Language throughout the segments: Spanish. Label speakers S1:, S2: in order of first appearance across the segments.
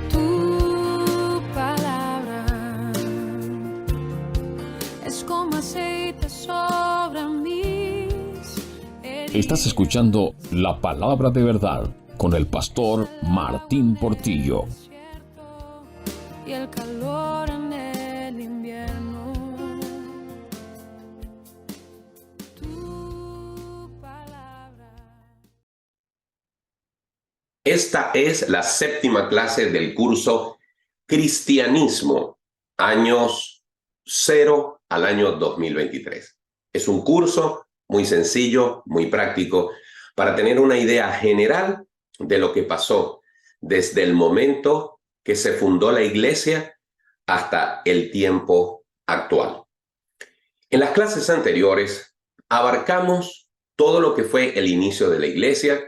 S1: Tu palabra es como aceite sobre mis heridas.
S2: Estás escuchando La Palabra de Verdad con el pastor Martín Portillo.
S1: Y el calor en el invierno. Tu palabra.
S3: Esta es la 7ª clase del curso Cristianismo, años 0 al año 2023. Es un curso muy sencillo, muy práctico, para tener una idea general de lo que pasó desde el momento que se fundó la iglesia hasta el tiempo actual. En las clases anteriores abarcamos todo lo que fue el inicio de la iglesia,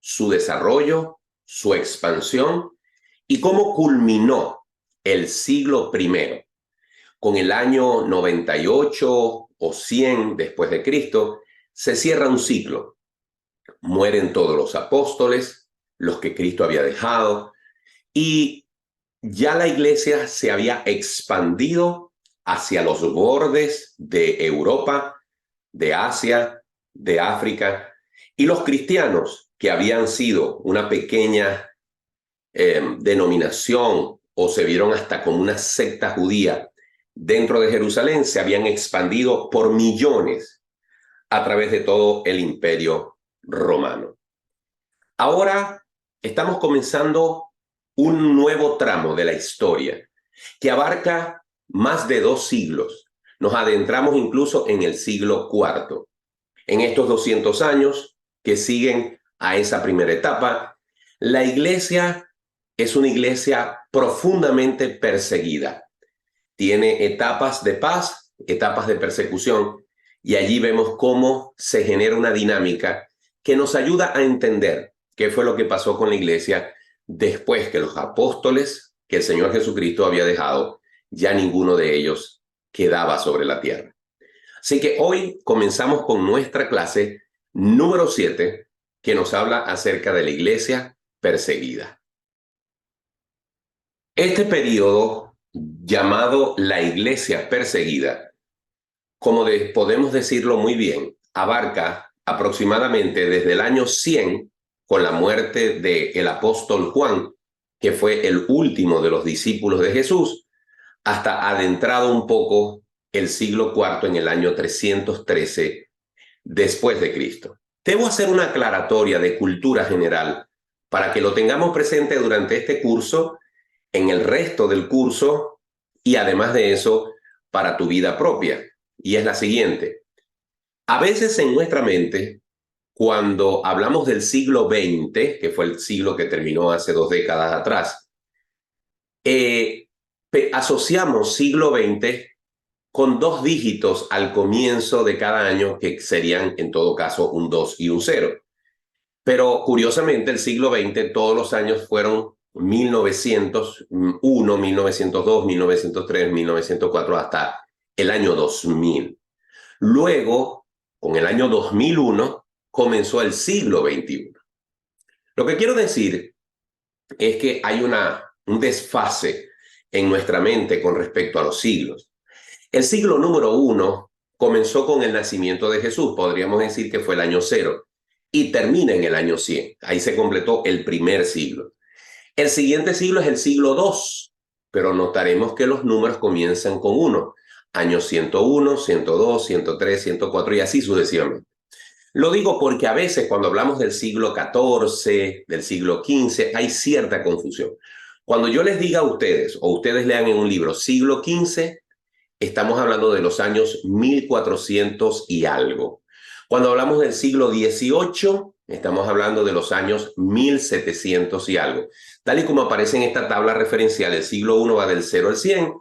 S3: su desarrollo, su expansión y cómo culminó el siglo I. Con el año 98 o 100 después de Cristo, se cierra un ciclo. Mueren todos los apóstoles, los que Cristo había dejado, y ya la iglesia se había expandido hacia los bordes de Europa, de Asia, de África, y los cristianos, que habían sido una pequeña denominación o se vieron hasta como una secta judía dentro de Jerusalén, se habían expandido por millones a través de todo el imperio romano. Ahora estamos comenzando un nuevo tramo de la historia que abarca más de 2 siglos. Nos adentramos incluso en el siglo IV. En estos 200 años que siguen a esa primera etapa, la iglesia es una iglesia profundamente perseguida. Tiene etapas de paz, etapas de persecución, y allí vemos cómo se genera una dinámica que nos ayuda a entender qué fue lo que pasó con la iglesia después que los apóstoles que el Señor Jesucristo había dejado, ya ninguno de ellos quedaba sobre la tierra. Así que hoy comenzamos con nuestra clase número 7, que nos habla acerca de la iglesia perseguida. Este periodo, llamado la iglesia perseguida, como podemos decirlo muy bien, abarca aproximadamente desde el año 100, con la muerte del apóstol Juan, que fue el último de los discípulos de Jesús, hasta adentrado un poco el siglo IV, en el año 313 después de Cristo. Debo hacer una aclaratoria de cultura general para que lo tengamos presente durante este curso, en el resto del curso y además de eso para tu vida propia. Y es la siguiente: a veces en nuestra mente, cuando hablamos del siglo XX, que fue el siglo que terminó hace 2 décadas atrás, asociamos siglo XX con 2 dígitos al comienzo de cada año, que serían en todo caso un 2 y un 0. Pero curiosamente el siglo XX, todos los años fueron 1901, 1902, 1903, 1904 hasta el año 2000. Luego, con el año 2001, comenzó el siglo XXI. Lo que quiero decir es que hay un desfase en nuestra mente con respecto a los siglos. El siglo número 1 comenzó con el nacimiento de Jesús, podríamos decir que fue el año 0, y termina en el año 100. Ahí se completó el primer siglo. El siguiente siglo es el siglo 2, pero notaremos que los números comienzan con 1. Año 101, 102, 103, 104 y así sucesivamente. Lo digo porque a veces cuando hablamos del siglo XIV, del siglo XV, hay cierta confusión. Cuando yo les diga a ustedes, o ustedes lean en un libro, siglo XV, estamos hablando de los años 1400 y algo. Cuando hablamos del siglo XVIII, estamos hablando de los años 1700 y algo. Tal y como aparece en esta tabla referencial, el siglo I va del 0 al 100,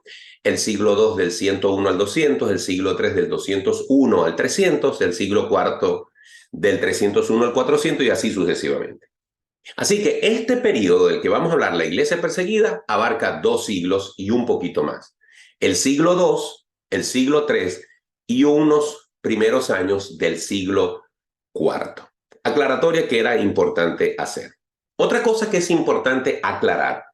S3: el siglo II del 101 al 200, el siglo III del 201 al 300, el siglo IV del 301 al 400 y así sucesivamente. Así que este periodo del que vamos a hablar, la iglesia perseguida, abarca 2 siglos y un poquito más. El siglo II, el siglo III y unos primeros años del siglo IV. Aclaratoria que era importante hacer. Otra cosa que es importante aclarar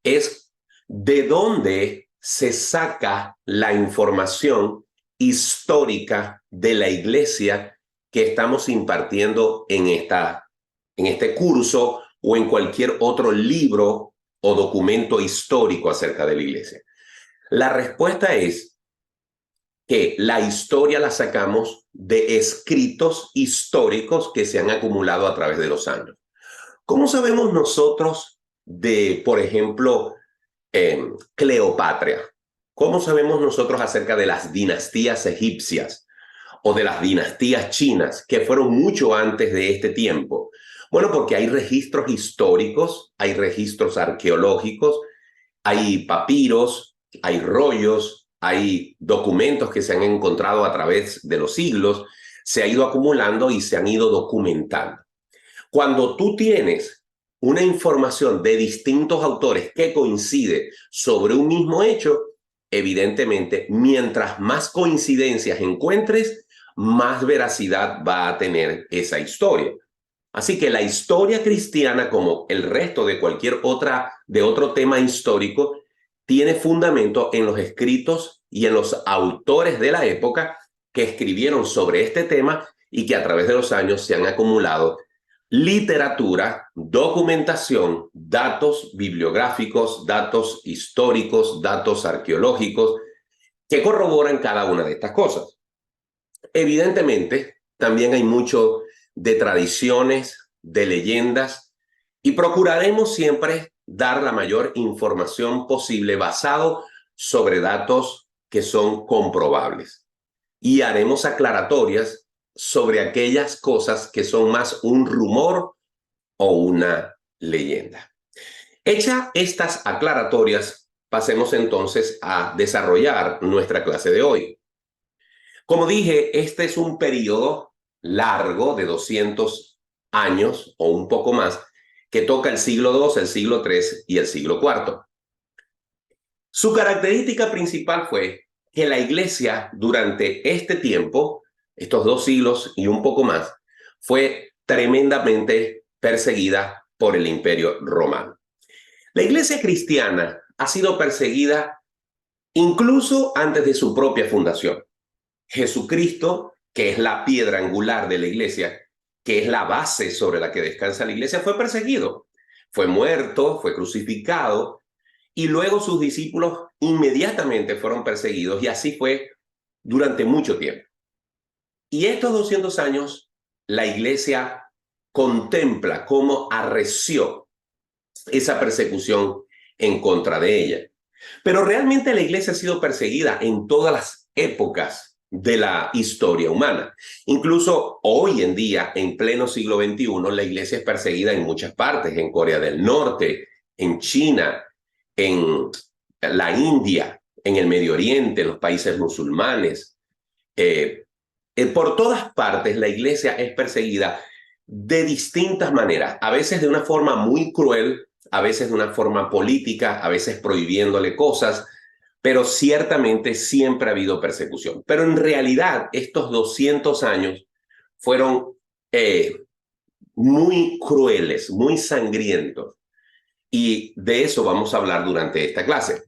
S3: es de dónde se saca la información histórica de la iglesia que estamos impartiendo en este curso o en cualquier otro libro o documento histórico acerca de la iglesia. La respuesta es que la historia la sacamos de escritos históricos que se han acumulado a través de los años. ¿Cómo sabemos nosotros de, por ejemplo, Cleopatra? ¿Cómo sabemos nosotros acerca de las dinastías egipcias o de las dinastías chinas que fueron mucho antes de este tiempo? Bueno, porque hay registros históricos, hay registros arqueológicos, hay papiros, hay rollos, hay documentos que se han encontrado a través de los siglos, se ha ido acumulando y se han ido documentando. Cuando tú tienes una información de distintos autores que coincide sobre un mismo hecho, evidentemente, mientras más coincidencias encuentres, más veracidad va a tener esa historia. Así que la historia cristiana, como el resto de cualquier otro tema histórico, tiene fundamento en los escritos y en los autores de la época que escribieron sobre este tema y que a través de los años se han acumulado literatura, documentación, datos bibliográficos, datos históricos, datos arqueológicos, que corroboran cada una de estas cosas. Evidentemente, también hay mucho de tradiciones, de leyendas, y procuraremos siempre dar la mayor información posible basado sobre datos que son comprobables. Y haremos aclaratorias sobre aquellas cosas que son más un rumor o una leyenda. Hecha estas aclaratorias, pasemos entonces a desarrollar nuestra clase de hoy. Como dije, este es un periodo largo de 200 años o un poco más que toca el siglo II, el siglo III y el siglo IV. Su característica principal fue que la iglesia durante este tiempo, estos 2 siglos y un poco más, fue tremendamente perseguida por el Imperio Romano. La iglesia cristiana ha sido perseguida incluso antes de su propia fundación. Jesucristo, que es la piedra angular de la iglesia, que es la base sobre la que descansa la iglesia, fue perseguido. Fue muerto, fue crucificado, y luego sus discípulos inmediatamente fueron perseguidos, y así fue durante mucho tiempo. Y estos 200 años, la iglesia contempla cómo arreció esa persecución en contra de ella. Pero realmente la iglesia ha sido perseguida en todas las épocas de la historia humana. Incluso hoy en día, en pleno siglo XXI, la iglesia es perseguida en muchas partes, en Corea del Norte, en China, en la India, en el Medio Oriente, en los países musulmanes. Por todas partes la iglesia es perseguida de distintas maneras, a veces de una forma muy cruel, a veces de una forma política, a veces prohibiéndole cosas, pero ciertamente siempre ha habido persecución. Pero en realidad estos 200 años fueron muy crueles, muy sangrientos, y de eso vamos a hablar durante esta clase.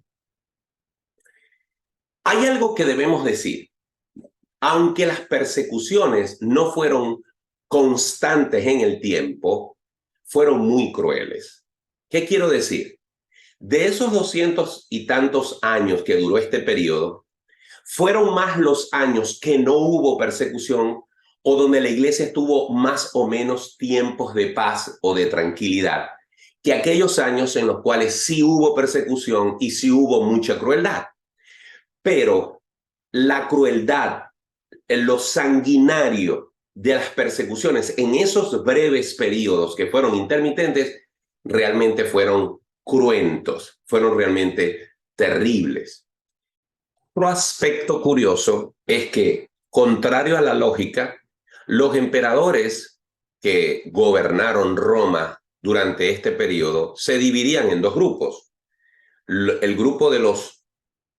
S3: Hay algo que debemos decir. Aunque las persecuciones no fueron constantes en el tiempo, fueron muy crueles. ¿Qué quiero decir? De esos 200 y tantos años que duró este periodo, fueron más los años que no hubo persecución o donde la iglesia estuvo más o menos tiempos de paz o de tranquilidad, que aquellos años en los cuales sí hubo persecución y sí hubo mucha crueldad. Pero la crueldad, lo sanguinario de las persecuciones en esos breves periodos que fueron intermitentes, realmente fueron cruentos, fueron realmente terribles. Otro aspecto curioso es que, contrario a la lógica, los emperadores que gobernaron Roma durante este periodo se dividían en 2 grupos. El grupo de los,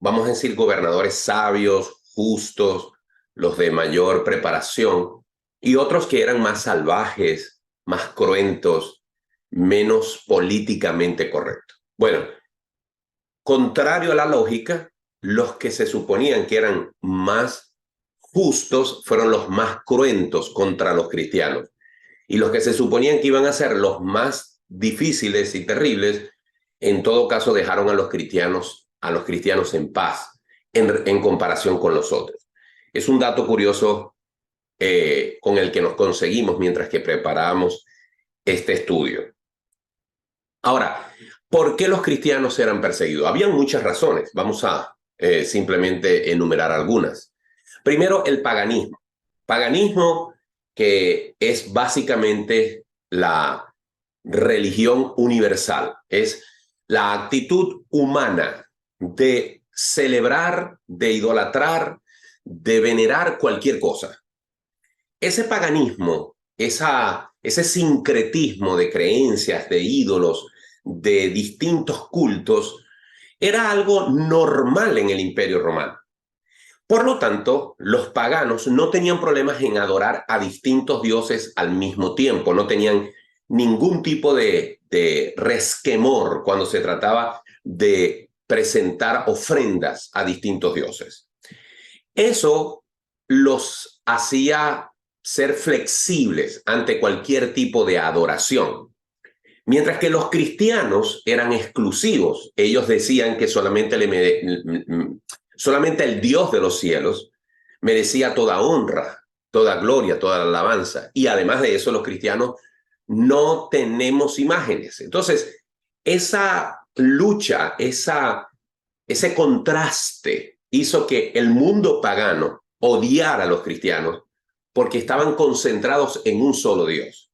S3: vamos a decir, gobernadores sabios, justos, los de mayor preparación, y otros que eran más salvajes, más cruentos, menos políticamente correctos. Bueno, contrario a la lógica, los que se suponían que eran más justos fueron los más cruentos contra los cristianos. Y los que se suponían que iban a ser los más difíciles y terribles, en todo caso dejaron a los cristianos en paz en comparación con los otros. Es un dato curioso con el que nos conseguimos mientras que preparábamos este estudio. Ahora, ¿por qué los cristianos eran perseguidos? Habían muchas razones. Vamos a simplemente enumerar algunas. Primero, el paganismo. Paganismo que es básicamente la religión universal. Es la actitud humana de celebrar, de idolatrar, de venerar cualquier cosa. Ese paganismo, ese sincretismo de creencias, de ídolos, de distintos cultos, era algo normal en el Imperio Romano. Por lo tanto, los paganos no tenían problemas en adorar a distintos dioses al mismo tiempo, no tenían ningún tipo de resquemor cuando se trataba de presentar ofrendas a distintos dioses. Eso los hacía ser flexibles ante cualquier tipo de adoración. Mientras que los cristianos eran exclusivos. Ellos decían que solamente el Dios de los cielos merecía toda honra, toda gloria, toda alabanza. Y además de eso, los cristianos no tenemos imágenes. Entonces, esa lucha, ese contraste hizo que el mundo pagano odiara a los cristianos porque estaban concentrados en un solo Dios.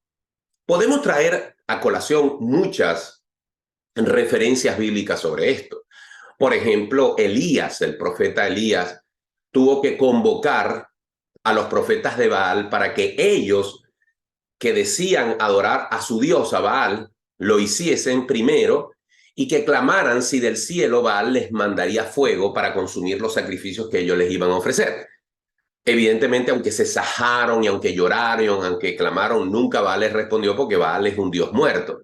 S3: Podemos traer a colación muchas referencias bíblicas sobre esto. Por ejemplo, Elías, el profeta Elías, tuvo que convocar a los profetas de Baal para que ellos, que decían adorar a su dios, a Baal, lo hiciesen primero y que clamaran si del cielo Baal les mandaría fuego para consumir los sacrificios que ellos les iban a ofrecer. Evidentemente, aunque se sajaron y aunque lloraron, aunque clamaron, nunca Baal les respondió porque Baal es un dios muerto.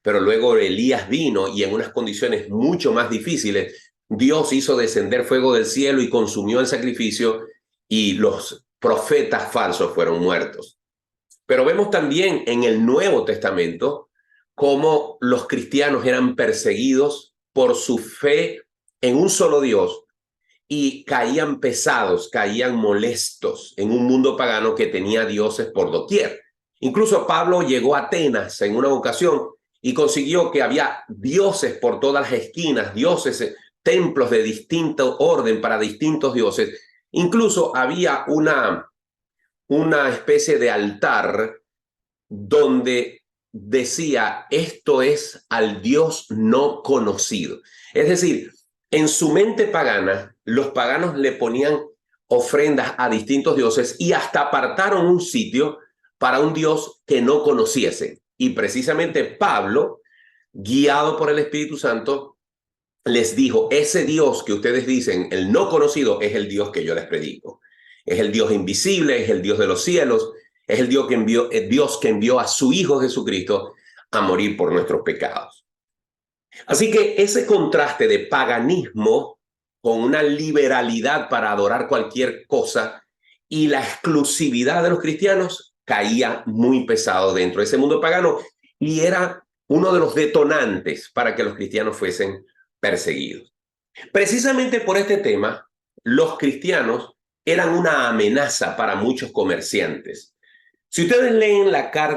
S3: Pero luego Elías vino y en unas condiciones mucho más difíciles, Dios hizo descender fuego del cielo y consumió el sacrificio y los profetas falsos fueron muertos. Pero vemos también en el Nuevo Testamento cómo los cristianos eran perseguidos por su fe en un solo Dios y caían pesados, caían molestos en un mundo pagano que tenía dioses por doquier. Incluso Pablo llegó a Atenas en una ocasión y consiguió que había dioses por todas las esquinas, dioses, templos de distinto orden para distintos dioses. Incluso había una especie de altar donde decía, esto es al Dios no conocido. Es decir, en su mente pagana, los paganos le ponían ofrendas a distintos dioses y hasta apartaron un sitio para un Dios que no conociesen. Y precisamente Pablo, guiado por el Espíritu Santo, les dijo, ese Dios que ustedes dicen, el no conocido, es el Dios que yo les predico. Es el Dios invisible, es el Dios de los cielos, es el Dios que envió a su Hijo Jesucristo a morir por nuestros pecados. Así que ese contraste de paganismo con una liberalidad para adorar cualquier cosa y la exclusividad de los cristianos caía muy pesado dentro de ese mundo pagano y era uno de los detonantes para que los cristianos fuesen perseguidos. Precisamente por este tema, los cristianos eran una amenaza para muchos comerciantes. Si ustedes leen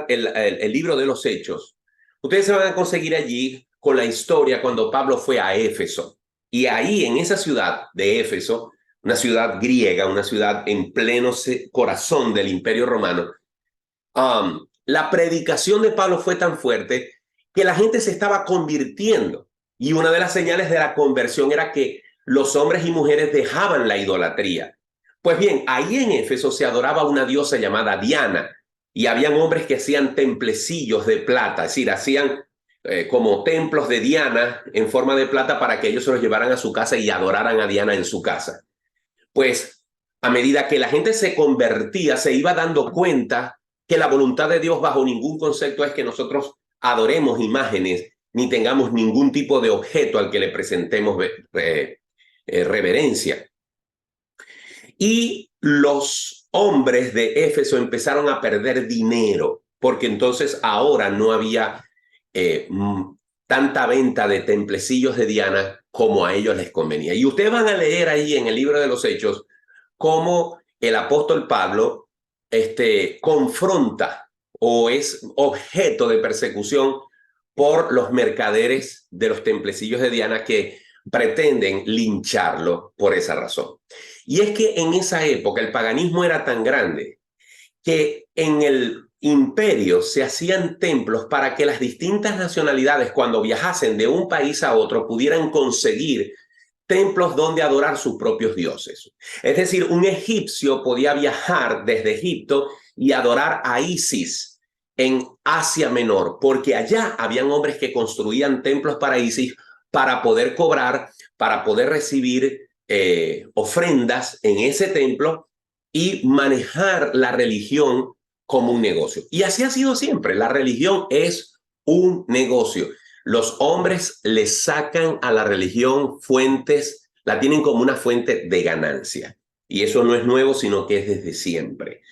S3: el libro de los Hechos, ustedes se van a conseguir allí con la historia cuando Pablo fue a Éfeso. Y ahí, en esa ciudad de Éfeso, una ciudad griega, una ciudad en pleno corazón del Imperio Romano, la predicación de Pablo fue tan fuerte que la gente se estaba convirtiendo. Y una de las señales de la conversión era que los hombres y mujeres dejaban la idolatría. Pues bien, ahí en Éfeso se adoraba una diosa llamada Diana y habían hombres que hacían templecillos de plata, es decir, hacían como templos de Diana en forma de plata para que ellos se los llevaran a su casa y adoraran a Diana en su casa. Pues a medida que la gente se convertía, se iba dando cuenta que la voluntad de Dios bajo ningún concepto es que nosotros adoremos imágenes ni tengamos ningún tipo de objeto al que le presentemos reverencia. Y los hombres de Éfeso empezaron a perder dinero, porque entonces ahora no había tanta venta de templecillos de Diana como a ellos les convenía. Y ustedes van a leer ahí en el libro de los Hechos cómo el apóstol Pablo confronta o es objeto de persecución por los mercaderes de los templecillos de Diana que pretenden lincharlo por esa razón. Y es que en esa época el paganismo era tan grande que en el imperio se hacían templos para que las distintas nacionalidades, cuando viajasen de un país a otro, pudieran conseguir templos donde adorar sus propios dioses. Es decir, un egipcio podía viajar desde Egipto y adorar a Isis en Asia Menor, porque allá habían hombres que construían templos para Isis para poder cobrar, para poder recibir ofrendas en ese templo y manejar la religión como un negocio. Y así ha sido siempre. La religión es un negocio. Los hombres le sacan a la religión fuentes, la tienen como una fuente de ganancia. Y eso no es nuevo, sino que es desde siempre.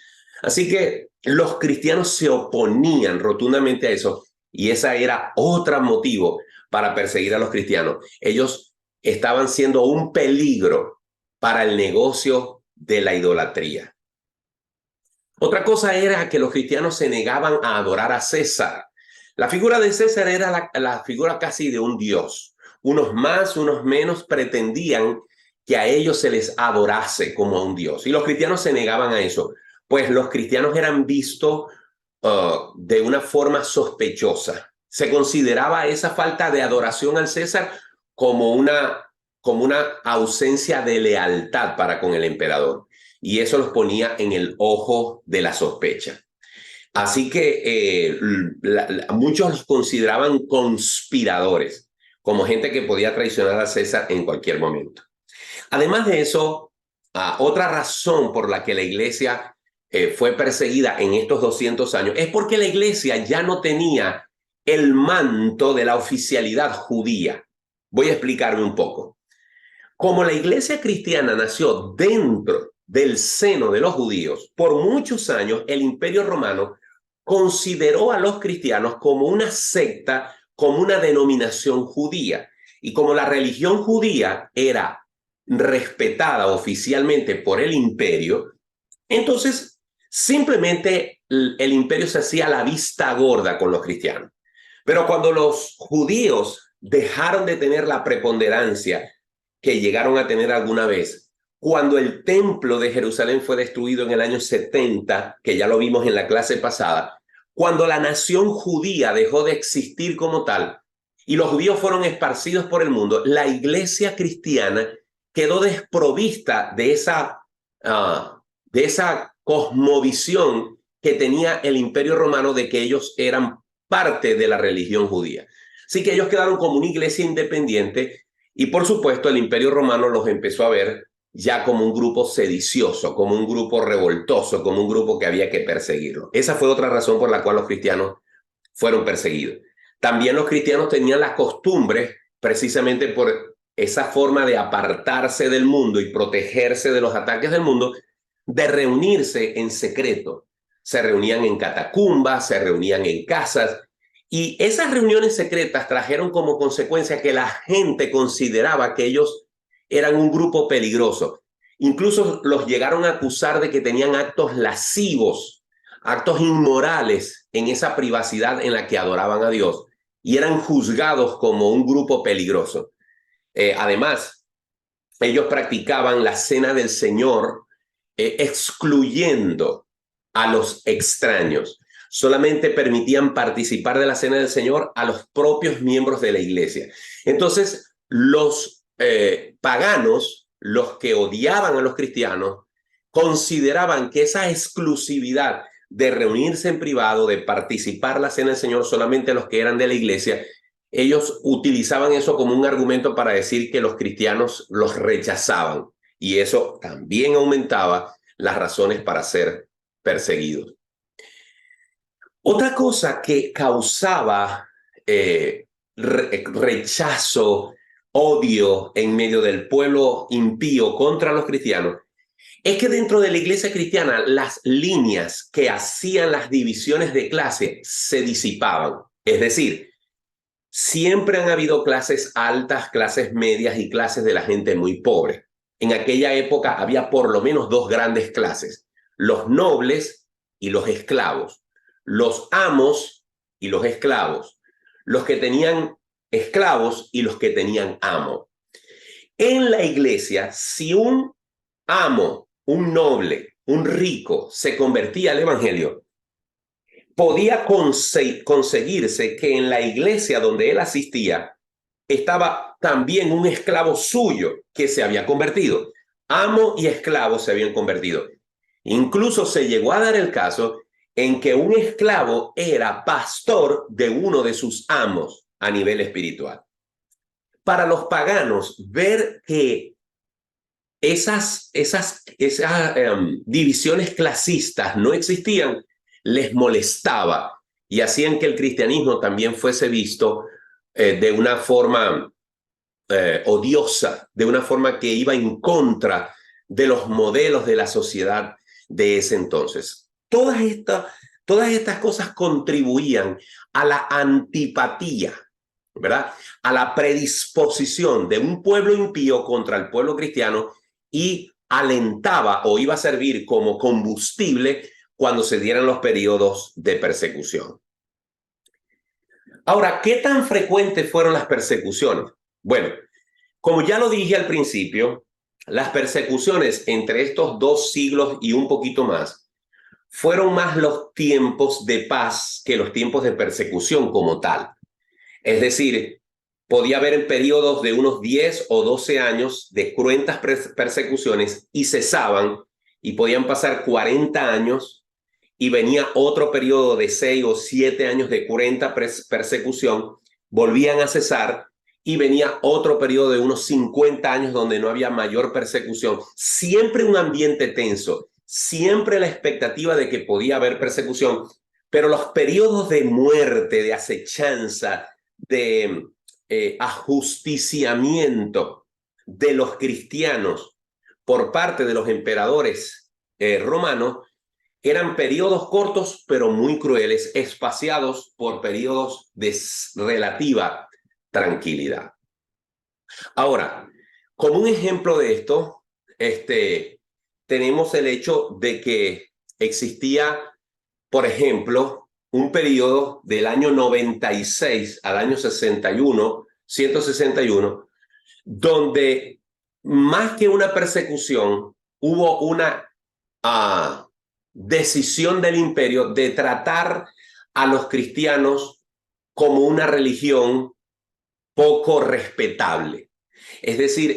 S3: Así que los cristianos se oponían rotundamente a eso, y ese era otro motivo para perseguir a los cristianos. Ellos estaban siendo un peligro para el negocio de la idolatría. Otra cosa era que los cristianos se negaban a adorar a César. La figura de César era la figura casi de un dios. Unos más, unos menos pretendían que a ellos se les adorase como a un dios. Y los cristianos se negaban a eso, pues los cristianos eran vistos de una forma sospechosa. Se consideraba esa falta de adoración al César como una ausencia de lealtad para con el emperador. Y eso los ponía en el ojo de la sospecha. Así que muchos los consideraban conspiradores, como gente que podía traicionar a César en cualquier momento. Además de eso, otra razón por la que la iglesia fue perseguida en estos 200 años es porque la iglesia ya no tenía el manto de la oficialidad judía. Voy a explicarme un poco. Como la iglesia cristiana nació dentro del seno de los judíos, por muchos años el Imperio Romano consideró a los cristianos como una secta, como una denominación judía. Y como la religión judía era respetada oficialmente por el imperio, entonces simplemente el imperio se hacía la vista gorda con los cristianos. Pero cuando los judíos dejaron de tener la preponderancia que llegaron a tener alguna vez, cuando el templo de Jerusalén fue destruido en el año 70, que ya lo vimos en la clase pasada, cuando la nación judía dejó de existir como tal y los judíos fueron esparcidos por el mundo, la iglesia cristiana quedó desprovista de esa cosmovisión que tenía el Imperio Romano de que ellos eran parte de la religión judía. Así que ellos quedaron como una iglesia independiente y, por supuesto, el Imperio Romano los empezó a ver ya como un grupo sedicioso, como un grupo revoltoso, como un grupo que había que perseguirlo. Esa fue otra razón por la cual los cristianos fueron perseguidos. También los cristianos tenían la costumbre, precisamente por esa forma de apartarse del mundo y protegerse de los ataques del mundo, de reunirse en secreto. Se reunían en catacumbas, se reunían en casas, y esas reuniones secretas trajeron como consecuencia que la gente consideraba que ellos eran un grupo peligroso. Incluso los llegaron a acusar de que tenían actos lascivos, actos inmorales en esa privacidad en la que adoraban a Dios, y eran juzgados como un grupo peligroso. Además, ellos practicaban la cena del Señor excluyendo a los extraños. Solamente permitían participar de la cena del Señor a los propios miembros de la iglesia. Entonces, los paganos, los que odiaban a los cristianos, consideraban que esa exclusividad de reunirse en privado, de participar la cena del Señor solamente a los que eran de la iglesia, ellos utilizaban eso como un argumento para decir que los cristianos los rechazaban. Y eso también aumentaba las razones para ser perseguidos. Otra cosa que causaba rechazo, odio en medio del pueblo impío contra los cristianos, es que dentro de la iglesia cristiana las líneas que hacían las divisiones de clase se disipaban. Es decir, siempre han habido clases altas, clases medias y clases de la gente muy pobre. En aquella época había por lo menos dos grandes clases: los nobles y los esclavos, los amos y los esclavos, los que tenían esclavos y los que tenían amo. En la iglesia, si un amo, un noble, un rico se convertía al evangelio, podía conseguirse que en la iglesia donde él asistía estaba también un esclavo suyo que se había convertido. Amo y esclavo se habían convertido. Incluso se llegó a dar el caso en que un esclavo era pastor de uno de sus amos a nivel espiritual. Para los paganos, ver que esas divisiones clasistas no existían les molestaba y hacían que el cristianismo también fuese visto de una forma odiosa, de una forma que iba en contra de los modelos de la sociedad de ese entonces. Todas estas cosas contribuían a la antipatía, ¿verdad? A la predisposición de un pueblo impío contra el pueblo cristiano, y alentaba o iba a servir como combustible cuando se dieran los periodos de persecución. Ahora, ¿qué tan frecuentes fueron las persecuciones? Bueno, como ya lo dije al principio, las persecuciones entre estos 2 siglos y un poquito más fueron más los tiempos de paz que los tiempos de persecución como tal. Es decir, podía haber periodos de unos 10 o 12 años de cruentas persecuciones y cesaban, y podían pasar 40 años y venía otro periodo de 6 o 7 años de cruenta persecución, volvían a cesar y venía otro periodo de unos 50 años donde no había mayor persecución. Siempre un ambiente tenso, siempre la expectativa de que podía haber persecución, pero los periodos de muerte, de acechanza, de ajusticiamiento de los cristianos por parte de los emperadores romanos eran periodos cortos pero muy crueles, espaciados por periodos de relativa tranquilidad. Ahora, como un ejemplo de esto, tenemos el hecho de que existía, por ejemplo, un periodo del año 96 al año 161, donde más que una persecución, hubo una decisión del imperio de tratar a los cristianos como una religión poco respetable. Es decir,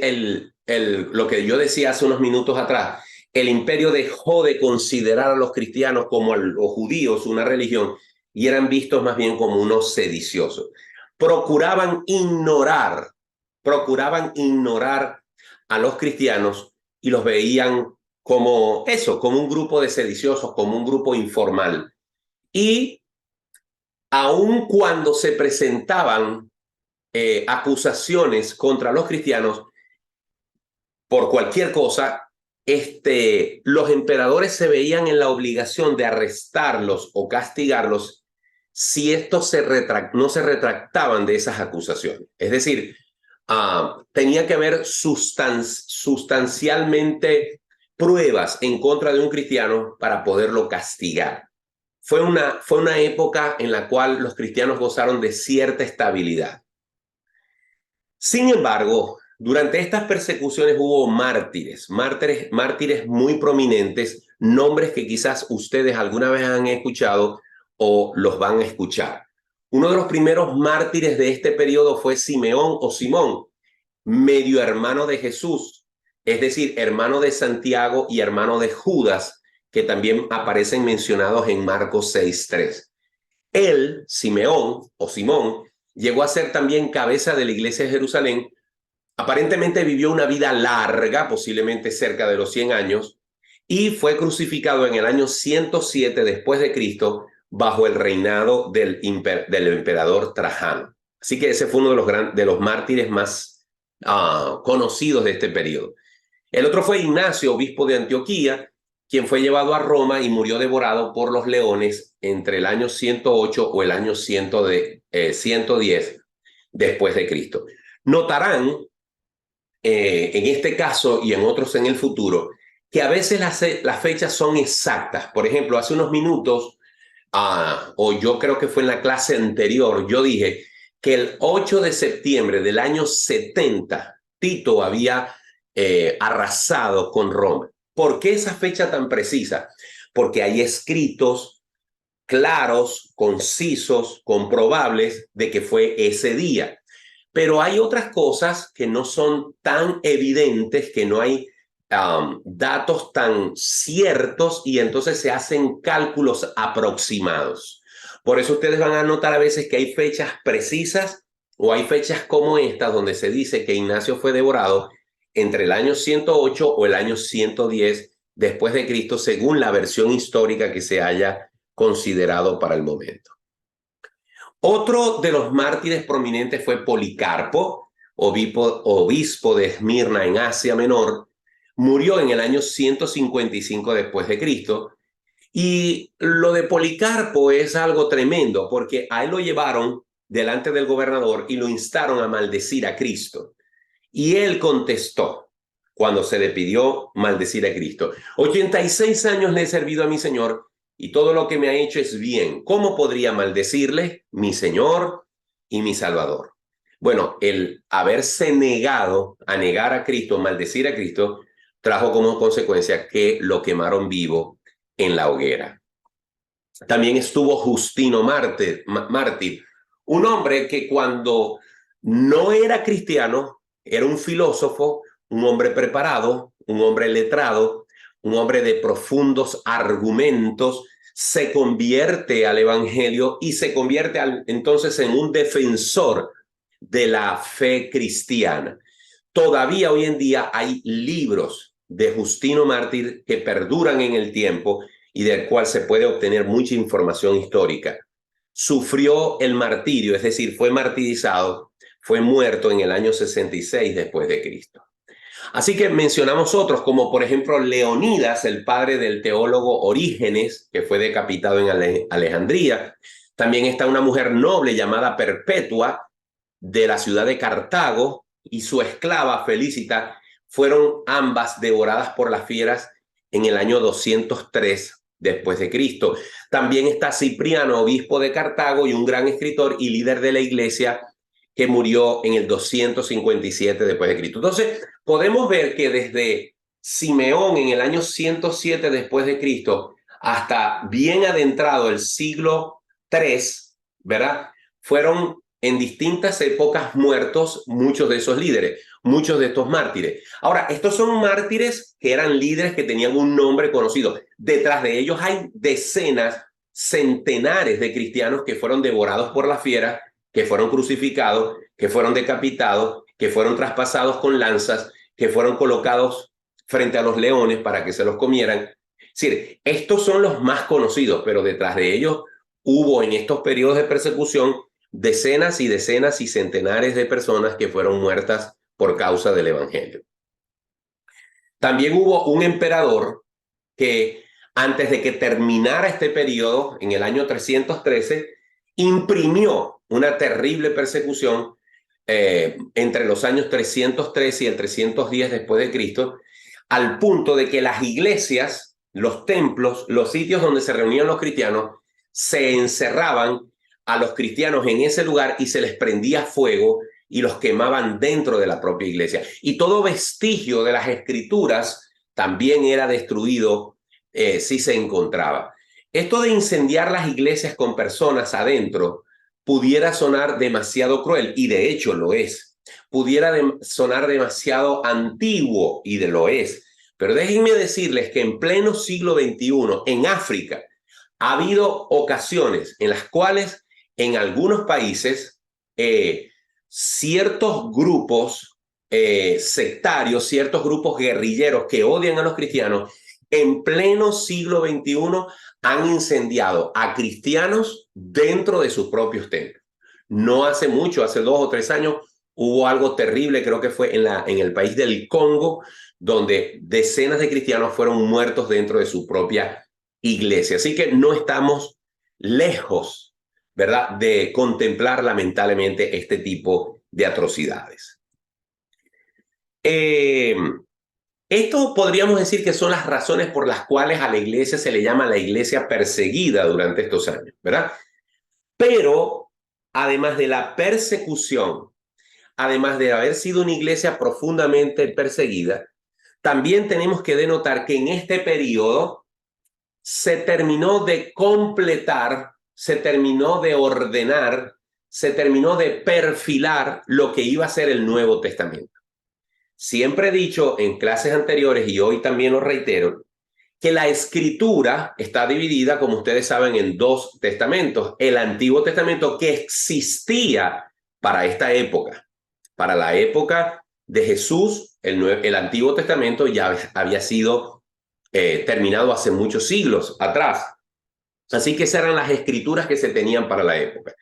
S3: lo que yo decía hace unos minutos atrás, el imperio dejó de considerar a los cristianos como a los judíos una religión y eran vistos más bien como unos sediciosos. Procuraban ignorar a los cristianos y los veían como eso, como un grupo de sediciosos, como un grupo informal. Y aun cuando se presentaban acusaciones contra los cristianos por cualquier cosa, los emperadores se veían en la obligación de arrestarlos o castigarlos si estos no se retractaban de esas acusaciones. Es decir, tenía que haber sustancialmente pruebas en contra de un cristiano para poderlo castigar. Fue una época en la cual los cristianos gozaron de cierta estabilidad. Sin embargo, durante estas persecuciones hubo mártires muy prominentes, nombres que quizás ustedes alguna vez han escuchado o los van a escuchar. Uno de los primeros mártires de este periodo fue Simeón o Simón, medio hermano de Jesús, es decir, hermano de Santiago y hermano de Judas, que también aparecen mencionados en Marcos 6:3. Él, Simeón o Simón, llegó a ser también cabeza de la iglesia de Jerusalén. Aparentemente vivió una vida larga, posiblemente cerca de los 100 años, y fue crucificado en el año 107 después de Cristo bajo el reinado del emperador Trajano. Así que ese fue uno de los mártires más conocidos de este periodo. El otro fue Ignacio, obispo de Antioquía, quien fue llevado a Roma y murió devorado por los leones entre el año 108 o el año 110 después de Cristo. Notarán en este caso y en otros en el futuro que a veces las fechas son exactas. Por ejemplo, hace unos minutos, o yo creo que fue en la clase anterior, yo dije que el 8 de septiembre del año 70, Tito había arrasado con Roma. ¿Por qué esa fecha tan precisa? Porque hay escritos claros, concisos, comprobables de que fue ese día. Pero hay otras cosas que no son tan evidentes, que no hay datos tan ciertos y entonces se hacen cálculos aproximados. Por eso ustedes van a notar a veces que hay fechas precisas o hay fechas como estas donde se dice que Ignacio fue devorado entre el año 108 o el año 110 después de Cristo, según la versión histórica que se haya considerado para el momento. Otro de los mártires prominentes fue Policarpo, obispo de Esmirna en Asia Menor. Murió en el año 155 después de Cristo. Y lo de Policarpo es algo tremendo, porque a él lo llevaron delante del gobernador y lo instaron a maldecir a Cristo. Y él contestó cuando se le pidió maldecir a Cristo: 86 años le he servido a mi Señor y todo lo que me ha hecho es bien. ¿Cómo podría maldecirle, mi Señor y mi Salvador? Bueno, el haberse negado a negar a Cristo, maldecir a Cristo, trajo como consecuencia que lo quemaron vivo en la hoguera. También estuvo Justino mártir, un hombre que cuando no era cristiano, era un filósofo, un hombre preparado, un hombre letrado, un hombre de profundos argumentos, se convierte al evangelio y se convierte entonces en un defensor de la fe cristiana. Todavía hoy en día hay libros de Justino Mártir que perduran en el tiempo y del cual se puede obtener mucha información histórica. Sufrió el martirio, es decir, fue martirizado, fue muerto en el año 66 después de Cristo. Así que mencionamos otros, como por ejemplo Leonidas, el padre del teólogo Orígenes, que fue decapitado en Alejandría. También está una mujer noble llamada Perpetua, de la ciudad de Cartago, y su esclava Felicita, fueron ambas devoradas por las fieras en el año 203 después de Cristo. También está Cipriano, obispo de Cartago y un gran escritor y líder de la iglesia, que murió en el 257 después de Cristo. Entonces, podemos ver que desde Simeón en el año 107 después de Cristo hasta bien adentrado el siglo III, ¿verdad? Fueron en distintas épocas muertos muchos de esos líderes, muchos de estos mártires. Ahora, estos son mártires que eran líderes que tenían un nombre conocido. Detrás de ellos hay decenas, centenares de cristianos que fueron devorados por la fiera, que fueron crucificados, que fueron decapitados, que fueron traspasados con lanzas, que fueron colocados frente a los leones para que se los comieran. Es decir, estos son los más conocidos, pero detrás de ellos hubo en estos periodos de persecución decenas y decenas y centenares de personas que fueron muertas por causa del evangelio. También hubo un emperador que antes de que terminara este periodo, en el año 313, imprimió una terrible persecución entre los años 313 y el 310 después de Cristo, al punto de que las iglesias, los templos, los sitios donde se reunían los cristianos, se encerraban a los cristianos en ese lugar y se les prendía fuego y los quemaban dentro de la propia iglesia. Y todo vestigio de las escrituras también era destruido si se encontraba. Esto de incendiar las iglesias con personas adentro pudiera sonar demasiado cruel, y de hecho lo es. Pudiera sonar demasiado antiguo, y lo es. Pero déjenme decirles que en pleno siglo XXI, en África, ha habido ocasiones en las cuales en algunos países ciertos grupos sectarios, ciertos grupos guerrilleros que odian a los cristianos, en pleno siglo XXI han incendiado a cristianos dentro de sus propios templos. no hace mucho, hace 2 o 3 años, hubo algo terrible, creo que fue en el país del Congo, donde decenas de cristianos fueron muertos dentro de su propia iglesia. Así que no estamos lejos, ¿verdad?, de contemplar lamentablemente este tipo de atrocidades. Esto podríamos decir que son las razones por las cuales a la iglesia se le llama la iglesia perseguida durante estos años, ¿verdad? Pero además de la persecución, además de haber sido una iglesia profundamente perseguida, también tenemos que denotar que en este periodo se terminó de completar, se terminó de ordenar, se terminó de perfilar lo que iba a ser el Nuevo Testamento. Siempre he dicho en clases anteriores, y hoy también lo reitero, que la escritura está dividida, como ustedes saben, en 2 testamentos. El Antiguo Testamento, que existía para esta época. Para la época de Jesús, el Antiguo Testamento ya había sido terminado hace muchos siglos atrás. Así que esas eran las escrituras que se tenían para la época.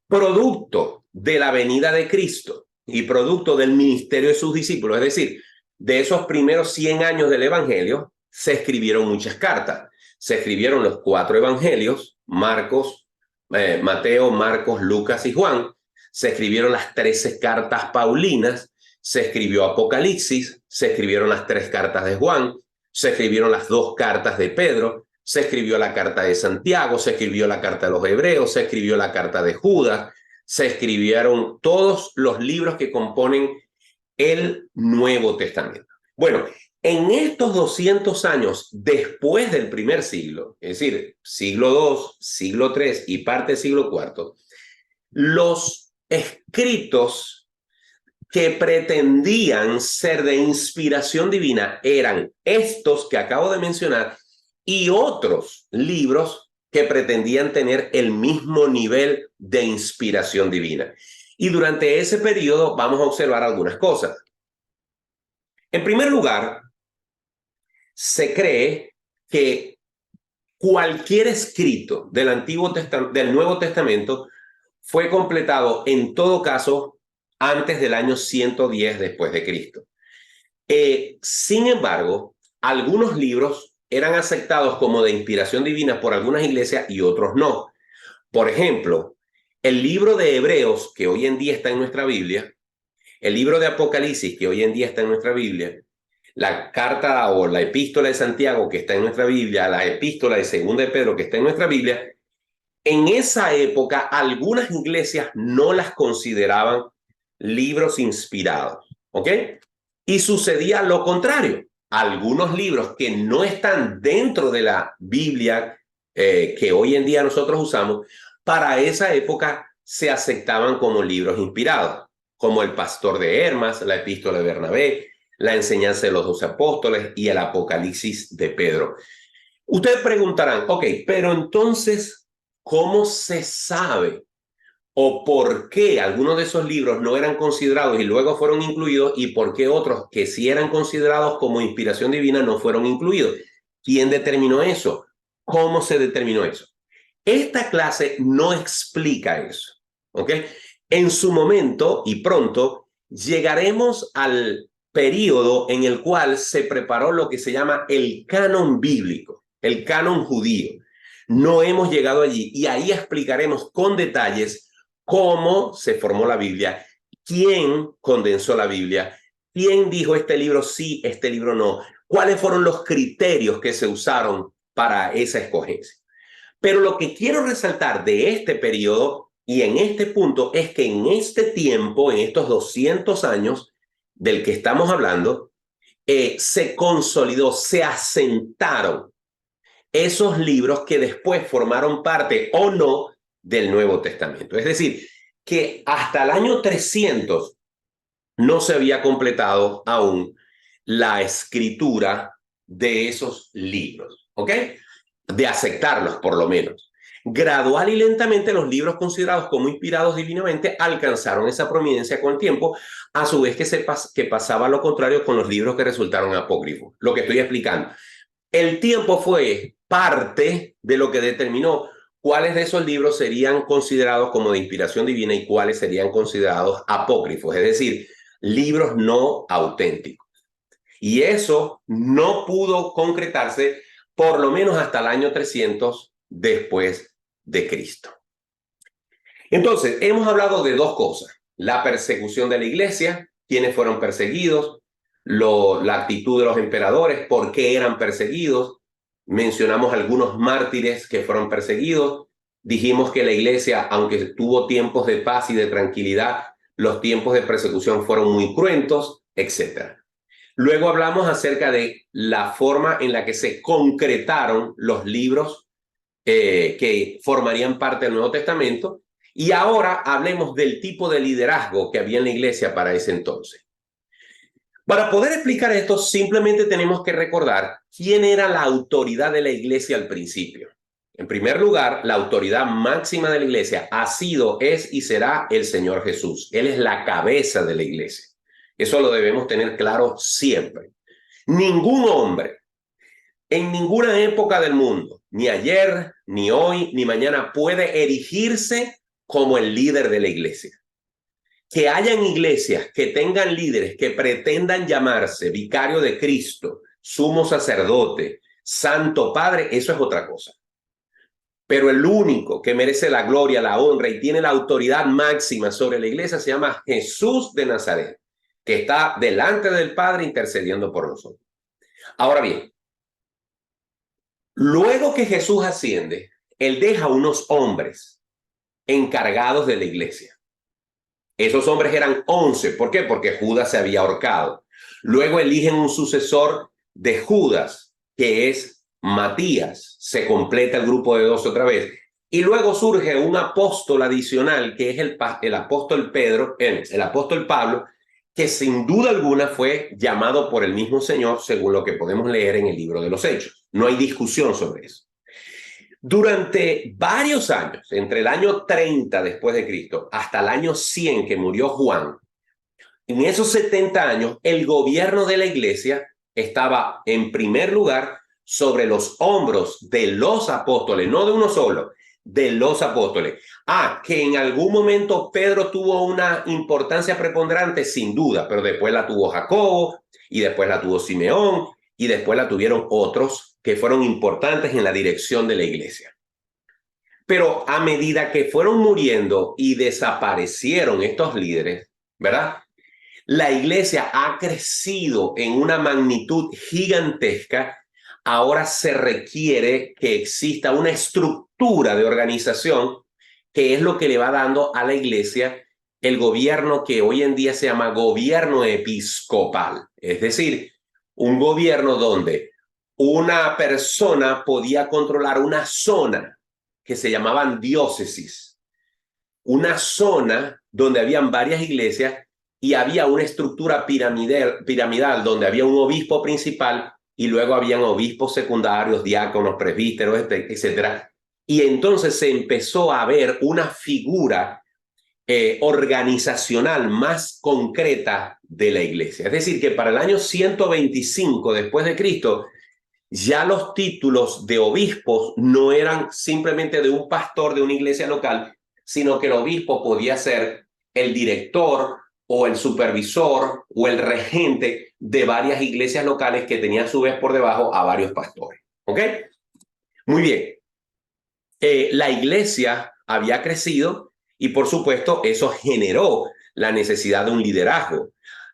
S3: Producto de la venida de Cristo y producto del ministerio de sus discípulos, es decir, de esos primeros 100 años del Evangelio, se escribieron muchas cartas. Se escribieron los 4 evangelios, Mateo, Marcos, Lucas y Juan. Se escribieron las 13 cartas paulinas, se escribió Apocalipsis, se escribieron las 3 cartas de Juan, se escribieron las 2 cartas de Pedro, se escribió la carta de Santiago, se escribió la carta de los Hebreos, se escribió la carta de Judas, se escribieron todos los libros que componen el Nuevo Testamento. Bueno, en estos 200 años después del primer siglo, es decir, siglo II, siglo III y parte del siglo IV, los escritos que pretendían ser de inspiración divina eran estos que acabo de mencionar y otros libros que pretendían tener el mismo nivel de inspiración divina. Y durante ese periodo vamos a observar algunas cosas. En primer lugar, se cree que cualquier escrito del Nuevo Testamento fue completado en todo caso antes del año 110 después de Cristo. Sin embargo, algunos libros eran aceptados como de inspiración divina por algunas iglesias y otros no. Por ejemplo, el libro de Hebreos, que hoy en día está en nuestra Biblia, el libro de Apocalipsis, que hoy en día está en nuestra Biblia, la carta o la epístola de Santiago, que está en nuestra Biblia, la epístola de Segunda de Pedro, que está en nuestra Biblia, en esa época algunas iglesias no las consideraban libros inspirados, ¿ok? Y sucedía lo contrario. Algunos libros que no están dentro de la Biblia que hoy en día nosotros usamos, para esa época se aceptaban como libros inspirados, como el Pastor de Hermas, la epístola de Bernabé, la enseñanza de los 12 apóstoles y el Apocalipsis de Pedro. Ustedes preguntarán, ok, pero entonces, ¿cómo se sabe o por qué algunos de esos libros no eran considerados y luego fueron incluidos y por qué otros que sí eran considerados como inspiración divina no fueron incluidos? ¿Quién determinó eso? ¿Cómo se determinó eso? Esta clase no explica eso, ¿ok? En su momento y pronto llegaremos al periodo en el cual se preparó lo que se llama el canon bíblico, el canon judío. No hemos llegado allí y ahí explicaremos con detalles cómo se formó la Biblia, quién condensó la Biblia, quién dijo este libro sí, este libro no, cuáles fueron los criterios que se usaron para esa escogencia. Pero lo que quiero resaltar de este periodo y en este punto es que en este tiempo, en estos 200 años del que estamos hablando, se consolidó, se asentaron esos libros que después formaron parte o no del Nuevo Testamento. Es decir, que hasta el año 300 no se había completado aún la escritura de esos libros, ¿ok? De aceptarlos, por lo menos. Gradual y lentamente los libros considerados como inspirados divinamente alcanzaron esa prominencia con el tiempo, a su vez que pasaba lo contrario con los libros que resultaron apócrifos. Lo que estoy explicando. El tiempo fue parte de lo que determinó cuáles de esos libros serían considerados como de inspiración divina y cuáles serían considerados apócrifos, es decir, libros no auténticos. Y eso no pudo concretarse por lo menos hasta el año 300 después de Cristo. Entonces, hemos hablado de dos cosas: la persecución de la iglesia, quiénes fueron perseguidos, la actitud de los emperadores, por qué eran perseguidos. Mencionamos algunos mártires que fueron perseguidos. Dijimos que la iglesia, aunque tuvo tiempos de paz y de tranquilidad, los tiempos de persecución fueron muy cruentos, etc. Luego hablamos acerca de la forma en la que se concretaron los libros que formarían parte del Nuevo Testamento. Y ahora hablemos del tipo de liderazgo que había en la iglesia para ese entonces. Para poder explicar esto, simplemente tenemos que recordar quién era la autoridad de la iglesia al principio. En primer lugar, la autoridad máxima de la iglesia ha sido, es y será el Señor Jesús. Él es la cabeza de la iglesia. Eso lo debemos tener claro siempre. Ningún hombre, en ninguna época del mundo, ni ayer, ni hoy, ni mañana, puede erigirse como el líder de la iglesia. Que hayan iglesias que tengan líderes que pretendan llamarse vicario de Cristo, sumo sacerdote, santo padre, eso es otra cosa. Pero el único que merece la gloria, la honra y tiene la autoridad máxima sobre la iglesia se llama Jesús de Nazaret, que está delante del Padre intercediendo por nosotros. Ahora bien, luego que Jesús asciende, él deja unos hombres encargados de la iglesia. Esos hombres eran 11. ¿Por qué? Porque Judas se había ahorcado. Luego eligen un sucesor de Judas, que es Matías. Se completa el grupo de 12 otra vez. Y luego surge un apóstol adicional, que es el apóstol Pedro, el apóstol Pablo, que sin duda alguna fue llamado por el mismo Señor, según lo que podemos leer en el libro de los Hechos. No hay discusión sobre eso. Durante varios años, entre el año 30 después de Cristo hasta el año 100 que murió Juan, en esos 70 años el gobierno de la iglesia estaba en primer lugar sobre los hombros de los apóstoles, no de uno solo, de los apóstoles. Que en algún momento Pedro tuvo una importancia preponderante, sin duda, pero después la tuvo Jacobo y después la tuvo Simeón y después la tuvieron otros que fueron importantes en la dirección de la iglesia. Pero a medida que fueron muriendo y desaparecieron estos líderes, ¿verdad? La iglesia ha crecido en una magnitud gigantesca. Ahora se requiere que exista una estructura de organización que es lo que le va dando a la iglesia el gobierno que hoy en día se llama gobierno episcopal. Es decir, un gobierno donde una persona podía controlar una zona que se llamaban diócesis, una zona donde habían varias iglesias y había una estructura piramidal donde había un obispo principal y luego habían obispos secundarios, diáconos, presbíteros, etc. Y entonces se empezó a ver una figura organizacional más concreta de la iglesia. Es decir, que para el año 125 después de Cristo, ya los títulos de obispos no eran simplemente de un pastor de una iglesia local, sino que el obispo podía ser el director o el supervisor o el regente de varias iglesias locales que tenía a su vez por debajo a varios pastores. ¿Ok? Muy bien. La iglesia había crecido y por supuesto eso generó la necesidad de un liderazgo.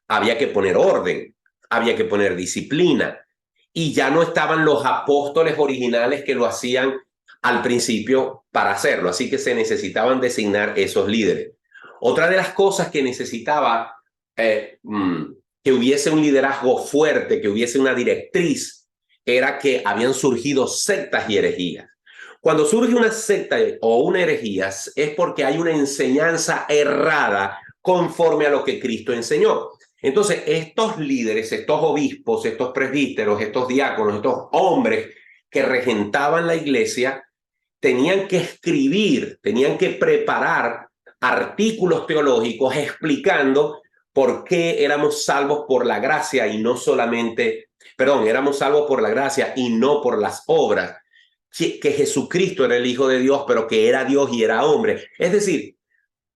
S3: Había que poner orden, había que poner disciplina. Y ya no estaban los apóstoles originales que lo hacían al principio para hacerlo. Así que se necesitaban designar esos líderes. Otra de las cosas que necesitaba que hubiese un liderazgo fuerte, que hubiese una directriz, era que habían surgido sectas y herejías. Cuando surge una secta o una herejía es porque hay una enseñanza errada conforme a lo que Cristo enseñó. Entonces, estos líderes, estos obispos, estos presbíteros, estos diáconos, estos hombres que regentaban la iglesia, tenían que escribir, tenían que preparar artículos teológicos explicando por qué éramos salvos por la gracia y no solamente, éramos salvos por la gracia y no por las obras. que Jesucristo era el Hijo de Dios, pero que era Dios y era hombre. Es decir,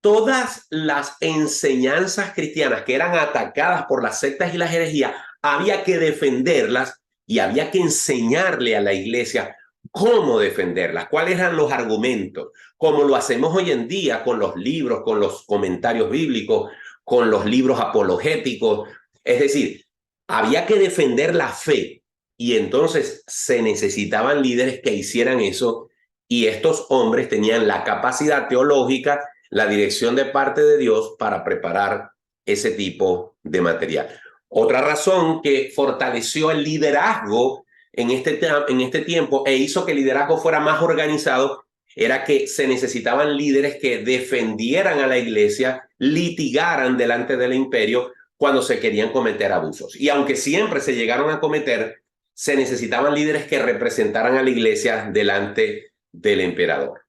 S3: todas las enseñanzas cristianas que eran atacadas por las sectas y las herejías, había que defenderlas y había que enseñarle a la iglesia cómo defenderlas, cuáles eran los argumentos, como lo hacemos hoy en día con los libros, con los comentarios bíblicos, con los libros apologéticos. Es decir, había que defender la fe y entonces se necesitaban líderes que hicieran eso, y estos hombres tenían la capacidad teológica, la dirección de parte de Dios para preparar ese tipo de material. Otra razón que fortaleció el liderazgo en este tiempo e hizo que el liderazgo fuera más organizado era que se necesitaban líderes que defendieran a la iglesia, litigaran delante del imperio cuando se querían cometer abusos. Y aunque siempre se llegaron a cometer, se necesitaban líderes que representaran a la iglesia delante del emperador.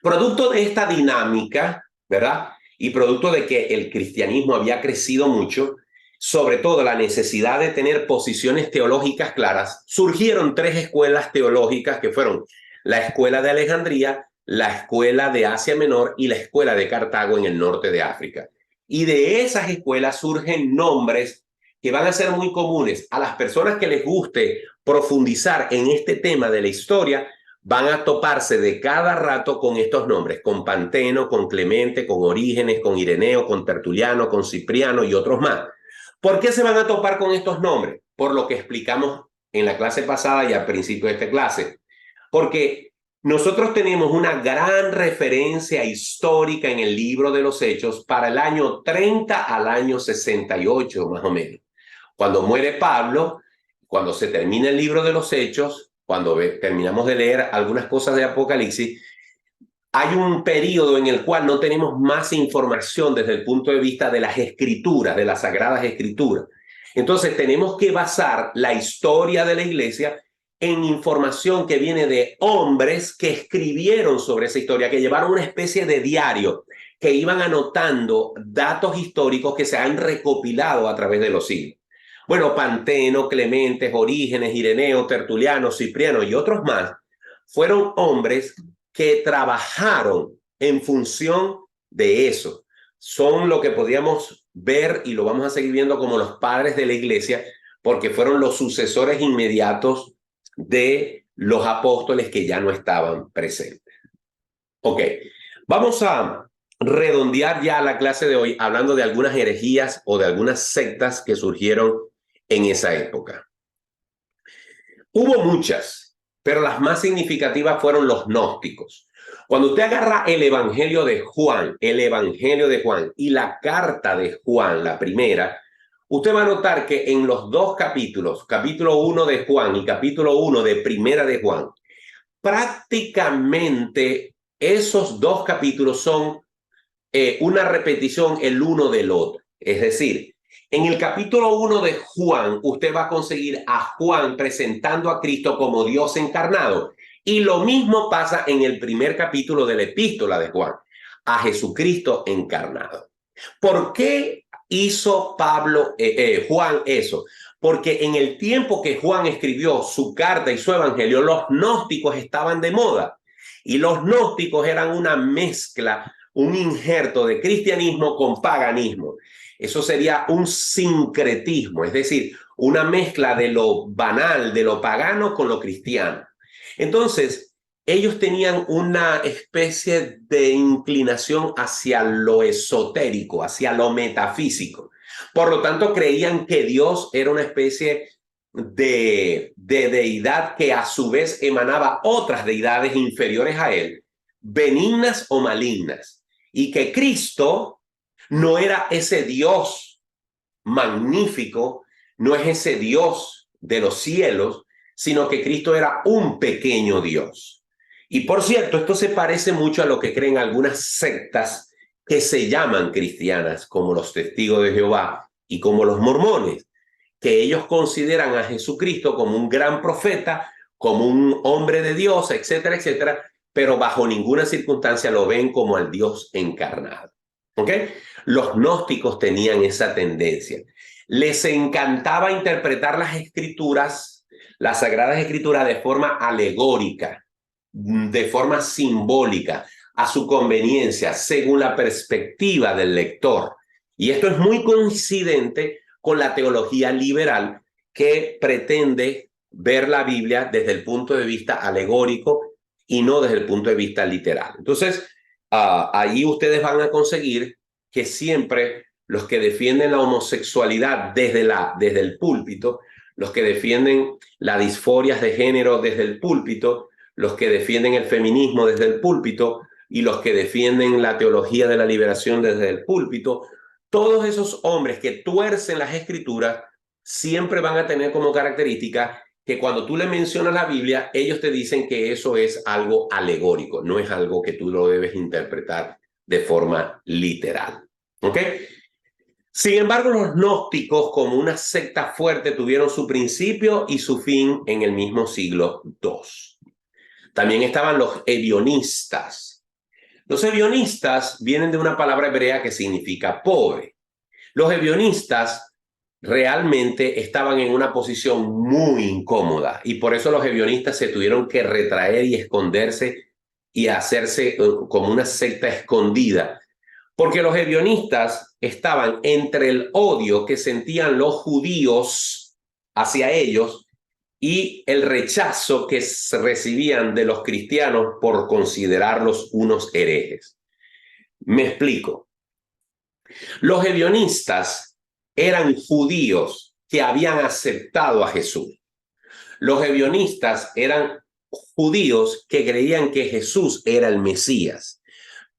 S3: Producto de esta dinámica, ¿verdad? Y producto de que el cristianismo había crecido mucho, sobre todo la necesidad de tener posiciones teológicas claras, surgieron 3 escuelas teológicas que fueron la escuela de Alejandría, la escuela de Asia Menor y la escuela de Cartago en el norte de África. Y de esas escuelas surgen nombres que van a ser muy comunes. A las personas que les guste profundizar en este tema de la historia, van a toparse de cada rato con estos nombres, con Panteno, con Clemente, con Orígenes, con Ireneo, con Tertuliano, con Cipriano y otros más. ¿Por qué se van a topar con estos nombres? Por lo que explicamos en la clase pasada y al principio de esta clase. Porque nosotros tenemos una gran referencia histórica en el libro de los Hechos para el año 30 al año 68, más o menos. Cuando muere Pablo, cuando se termina el libro de los Hechos, cuando terminamos de leer algunas cosas de Apocalipsis, hay un periodo en el cual no tenemos más información desde el punto de vista de las escrituras, de las sagradas escrituras. Entonces tenemos que basar la historia de la iglesia en información que viene de hombres que escribieron sobre esa historia, que llevaron una especie de diario, que iban anotando datos históricos que se han recopilado a través de los siglos. Bueno, Panteno, Clemente, Orígenes, Ireneo, Tertuliano, Cipriano y otros más fueron hombres que trabajaron en función de eso. Son lo que podríamos ver y lo vamos a seguir viendo como los padres de la iglesia, porque fueron los sucesores inmediatos de los apóstoles que ya no estaban presentes. Ok, vamos a redondear ya la clase de hoy hablando de algunas herejías o de algunas sectas que surgieron en esa época. Hubo muchas, pero las más significativas fueron los gnósticos. Cuando usted agarra el Evangelio de Juan y la carta de Juan, la primera, usted va a notar que en los 2 capítulos, capítulo 1 de Juan y capítulo 1 de Primera de Juan, prácticamente esos 2 capítulos son una repetición el uno del otro. Es decir, en el capítulo 1 de Juan, usted va a conseguir a Juan presentando a Cristo como Dios encarnado. Y lo mismo pasa en el primer capítulo de la epístola de Juan, a Jesucristo encarnado. ¿Por qué hizo Juan eso? Porque en el tiempo que Juan escribió su carta y su evangelio, los gnósticos estaban de moda. Y los gnósticos eran una mezcla, un injerto de cristianismo con paganismo. Eso sería un sincretismo, es decir, una mezcla de lo banal, de lo pagano con lo cristiano. Entonces, ellos tenían una especie de inclinación hacia lo esotérico, hacia lo metafísico. Por lo tanto, creían que Dios era una especie de deidad que a su vez emanaba otras deidades inferiores a él, benignas o malignas, y que Cristo no era ese Dios magnífico, no es ese Dios de los cielos, sino que Cristo era un pequeño Dios. Y por cierto, esto se parece mucho a lo que creen algunas sectas que se llaman cristianas, como los Testigos de Jehová y como los mormones, que ellos consideran a Jesucristo como un gran profeta, como un hombre de Dios, etcétera, etcétera, pero bajo ninguna circunstancia lo ven como al Dios encarnado. ¿Ok? Los gnósticos tenían esa tendencia. Les encantaba interpretar las escrituras las Sagradas Escrituras de forma alegórica, de forma simbólica, a su conveniencia, según la perspectiva del lector. Y esto es muy coincidente con la teología liberal, que pretende ver la Biblia desde el punto de vista alegórico y no desde el punto de vista literal. Entonces, ahí ustedes van a conseguir que siempre los que defienden la homosexualidad desde el púlpito, los que defienden las disforias de género desde el púlpito, los que defienden el feminismo desde el púlpito y los que defienden la teología de la liberación desde el púlpito, todos esos hombres que tuercen las escrituras siempre van a tener como característica que cuando tú le mencionas la Biblia, ellos te dicen que eso es algo alegórico, no es algo que tú lo debes interpretar de forma literal. ¿Ok? Sin embargo, los gnósticos, como una secta fuerte, tuvieron su principio y su fin en el mismo siglo II. También estaban los ebionistas. Los ebionistas vienen de una palabra hebrea que significa pobre. Los ebionistas realmente estaban en una posición muy incómoda y por eso los ebionistas se tuvieron que retraer y esconderse y hacerse como una secta escondida, porque los ebionistas estaban entre el odio que sentían los judíos hacia ellos y el rechazo que recibían de los cristianos por considerarlos unos herejes. Me explico. Los ebionistas eran judíos que habían aceptado a Jesús. Los ebionistas eran judíos que creían que Jesús era el Mesías,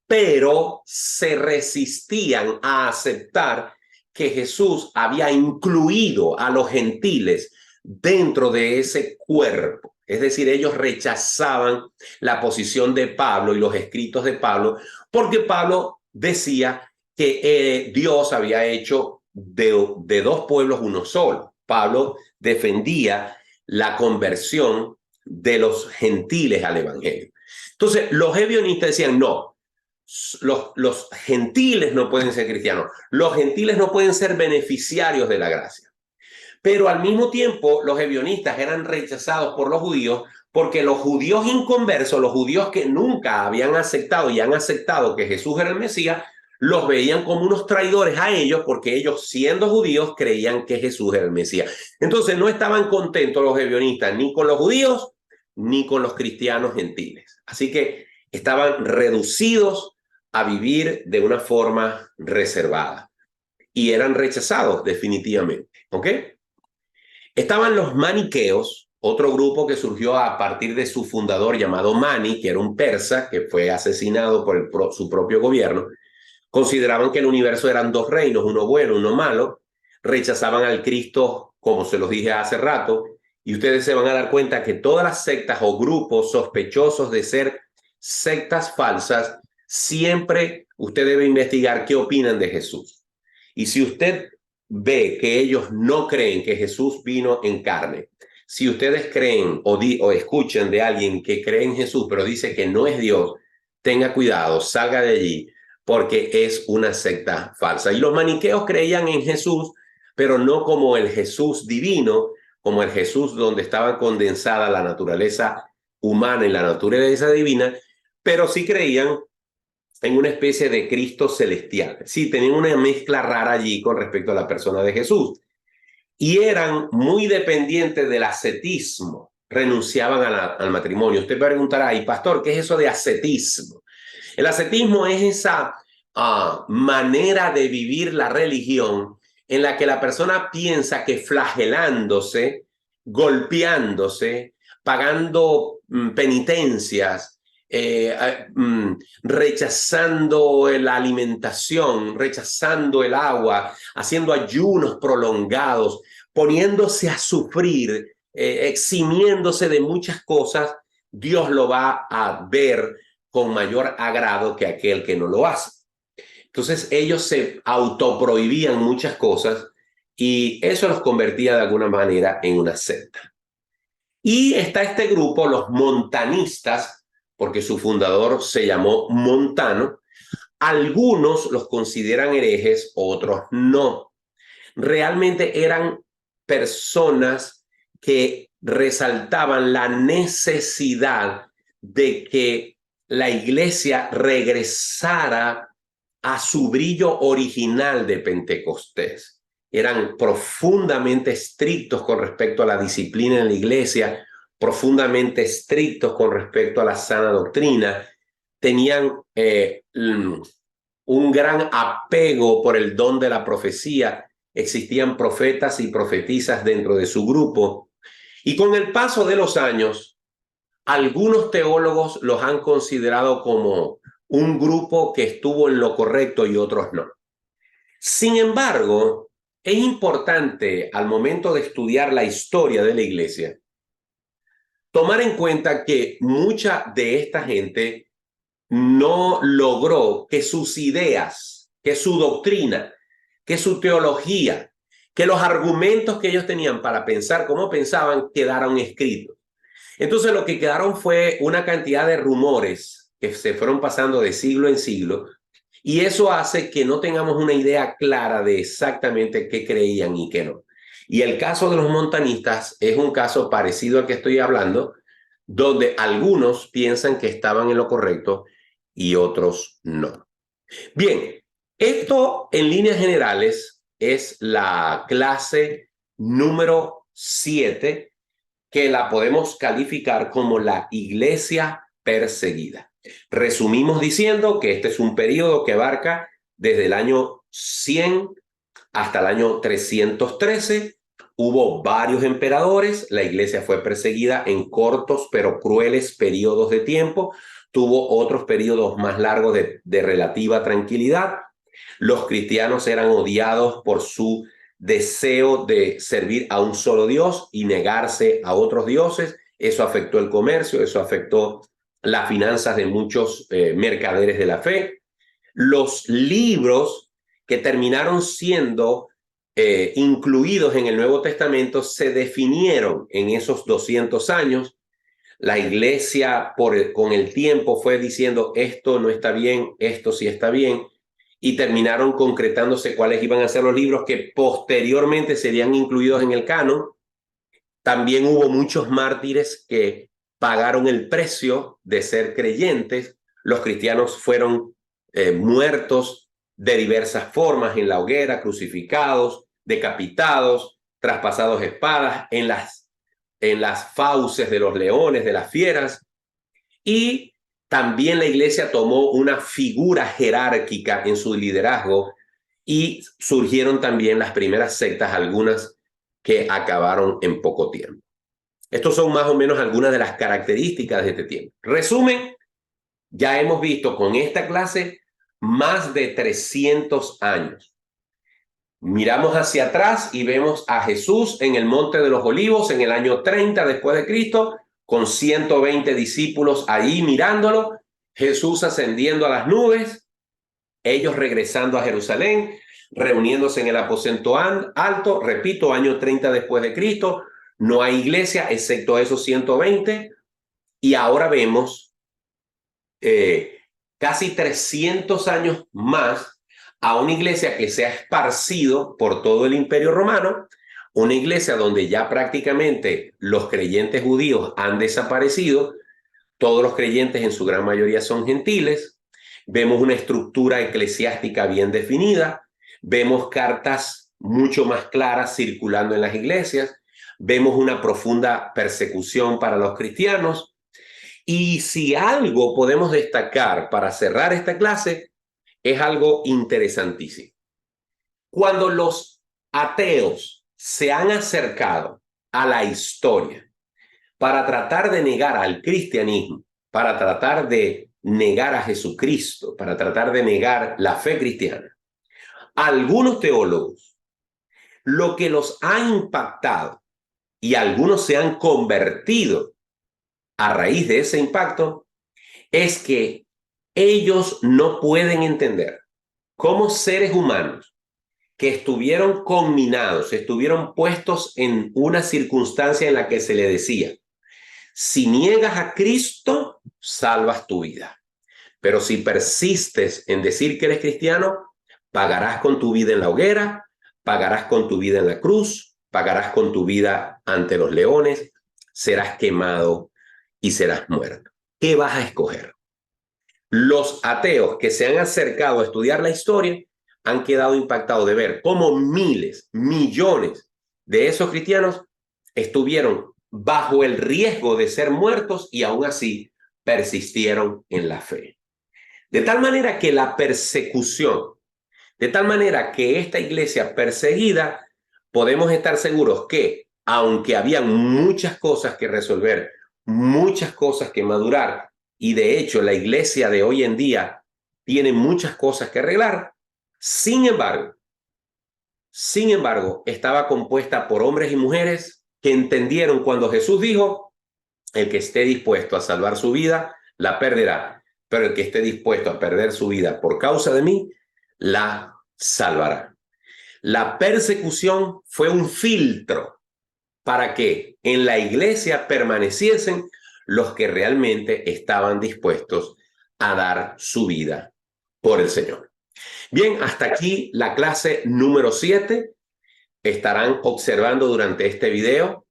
S3: pero se resistían a aceptar que Jesús había incluido a los gentiles dentro de ese cuerpo. Es decir, ellos rechazaban la posición de Pablo y los escritos de Pablo, porque Pablo decía que Dios había hecho de dos pueblos uno solo. Pablo defendía la conversión de los gentiles al evangelio. Entonces, los ebionistas decían, no, los gentiles no pueden ser cristianos, los gentiles no pueden ser beneficiarios de la gracia. Pero al mismo tiempo, los ebionistas eran rechazados por los judíos porque los judíos inconversos, los judíos que nunca habían aceptado y han aceptado que Jesús era el Mesías, los veían como unos traidores a ellos porque ellos, siendo judíos, creían que Jesús era el Mesías. Entonces no estaban contentos los ebionistas ni con los judíos ni con los cristianos gentiles. Así que estaban reducidos a vivir de una forma reservada y eran rechazados definitivamente. ¿Ok? Estaban los maniqueos, otro grupo que surgió a partir de su fundador llamado Mani, que era un persa que fue asesinado por su propio gobierno. Consideraban que el universo eran dos reinos, uno bueno, uno malo. Rechazaban al Cristo, como se los dije hace rato, y ustedes se van a dar cuenta que todas las sectas o grupos sospechosos de ser sectas falsas, siempre usted debe investigar qué opinan de Jesús. Y si usted ve que ellos no creen que Jesús vino en carne, si ustedes creen o escuchan de alguien que cree en Jesús, pero dice que no es Dios, tenga cuidado, salga de allí, porque es una secta falsa. Y los maniqueos creían en Jesús, pero no como el Jesús divino, como el Jesús donde estaba condensada la naturaleza humana y la naturaleza divina, pero sí creían en una especie de Cristo celestial. Sí, tenían una mezcla rara allí con respecto a la persona de Jesús. Y eran muy dependientes del ascetismo, renunciaban al matrimonio. Usted preguntará, y pastor, ¿qué es eso de ascetismo? El ascetismo es esa manera de vivir la religión en la que la persona piensa que flagelándose, golpeándose, pagando penitencias, rechazando la alimentación, rechazando el agua, haciendo ayunos prolongados, poniéndose a sufrir, eximiéndose de muchas cosas, Dios lo va a ver con mayor agrado que aquel que no lo hace. Entonces ellos se autoprohibían muchas cosas y eso los convertía de alguna manera en una secta. Y está este grupo, los montanistas, porque su fundador se llamó Montano. Algunos los consideran herejes, otros no. Realmente eran personas que resaltaban la necesidad de que la iglesia regresara a su brillo original de Pentecostés. Eran profundamente estrictos con respecto a la disciplina en la iglesia, profundamente estrictos con respecto a la sana doctrina, tenían un gran apego por el don de la profecía, existían profetas y profetisas dentro de su grupo, y con el paso de los años, algunos teólogos los han considerado como un grupo que estuvo en lo correcto y otros no. Sin embargo, es importante al momento de estudiar la historia de la iglesia tomar en cuenta que mucha de esta gente no logró que sus ideas, que su doctrina, que su teología, que los argumentos que ellos tenían para pensar como pensaban quedaron escritos. Entonces lo que quedaron fue una cantidad de rumores que se fueron pasando de siglo en siglo, y eso hace que no tengamos una idea clara de exactamente qué creían y qué no. Y el caso de los montanistas es un caso parecido al que estoy hablando, donde algunos piensan que estaban en lo correcto y otros no. Bien, esto en líneas generales es la clase número 7, que la podemos calificar como la iglesia perseguida. Resumimos diciendo que este es un periodo que abarca desde el año 100 hasta el año 313. Hubo varios emperadores, la iglesia fue perseguida en cortos pero crueles periodos de tiempo, tuvo otros periodos más largos de relativa tranquilidad. Los cristianos eran odiados por su deseo de servir a un solo Dios y negarse a otros dioses. Eso afectó el comercio, eso afectó las finanzas de muchos mercaderes de la fe. Los libros que terminaron siendo incluidos en el Nuevo Testamento se definieron en esos 200 años. La iglesia con el tiempo fue diciendo esto no está bien, esto sí está bien, y terminaron concretándose cuáles iban a ser los libros que posteriormente serían incluidos en el canon. También hubo muchos mártires que pagaron el precio de ser creyentes. Los cristianos fueron muertos de diversas formas en la hoguera, crucificados, decapitados, traspasados espadas, en las fauces de los leones, de las fieras. Y también la iglesia tomó una figura jerárquica en su liderazgo y surgieron también las primeras sectas, algunas que acabaron en poco tiempo. Estos son más o menos algunas de las características de este tiempo. Resumen, ya hemos visto con esta clase más de 300 años. Miramos hacia atrás y vemos a Jesús en el Monte de los Olivos en el año 30 después de Cristo, con 120 discípulos allí mirándolo, Jesús ascendiendo a las nubes, ellos regresando a Jerusalén, reuniéndose en el aposento alto, repito, año 30 después de Cristo, no hay iglesia excepto esos 120, y ahora vemos casi 300 años más a una iglesia que se ha esparcido por todo el Imperio Romano, una iglesia donde ya prácticamente los creyentes judíos han desaparecido, todos los creyentes en su gran mayoría son gentiles, vemos una estructura eclesiástica bien definida, vemos cartas mucho más claras circulando en las iglesias, vemos una profunda persecución para los cristianos, y si algo podemos destacar para cerrar esta clase, es algo interesantísimo. Cuando los ateos se han acercado a la historia para tratar de negar al cristianismo, para tratar de negar a Jesucristo, para tratar de negar la fe cristiana, algunos teólogos, lo que los ha impactado, y algunos se han convertido a raíz de ese impacto, es que ellos no pueden entender cómo seres humanos que estuvieron conminados, estuvieron puestos en una circunstancia en la que se le decía, si niegas a Cristo, salvas tu vida. Pero si persistes en decir que eres cristiano, pagarás con tu vida en la hoguera, pagarás con tu vida en la cruz, pagarás con tu vida ante los leones, serás quemado y serás muerto. ¿Qué vas a escoger? Los ateos que se han acercado a estudiar la historia han quedado impactados de ver cómo miles, millones de esos cristianos estuvieron bajo el riesgo de ser muertos y aún así persistieron en la fe. De tal manera que la persecución, de tal manera que esta iglesia perseguida, podemos estar seguros que, aunque había muchas cosas que resolver, muchas cosas que madurar, y de hecho la iglesia de hoy en día tiene muchas cosas que arreglar, sin embargo, estaba compuesta por hombres y mujeres que entendieron cuando Jesús dijo: el que esté dispuesto a salvar su vida, la perderá, pero el que esté dispuesto a perder su vida por causa de mí, la salvará. La persecución fue un filtro para que en la iglesia permaneciesen los que realmente estaban dispuestos a dar su vida por el Señor. Bien, hasta aquí la clase número 7. Estarán observando durante este video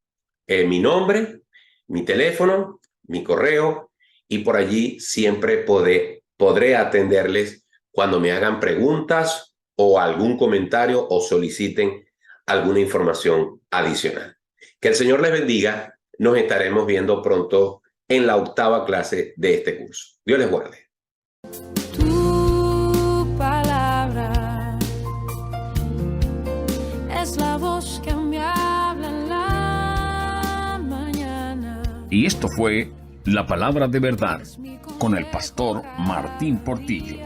S3: mi nombre, mi teléfono, mi correo, y por allí siempre podré atenderles cuando me hagan preguntas o algún comentario o soliciten alguna información adicional. Que el Señor les bendiga. Nos estaremos viendo pronto en la 8ª clase de este curso. Dios les guarde.
S1: Tu palabra es la voz que me habla en la mañana.
S2: Y esto fue La Palabra de Verdad con el pastor Martín Portillo.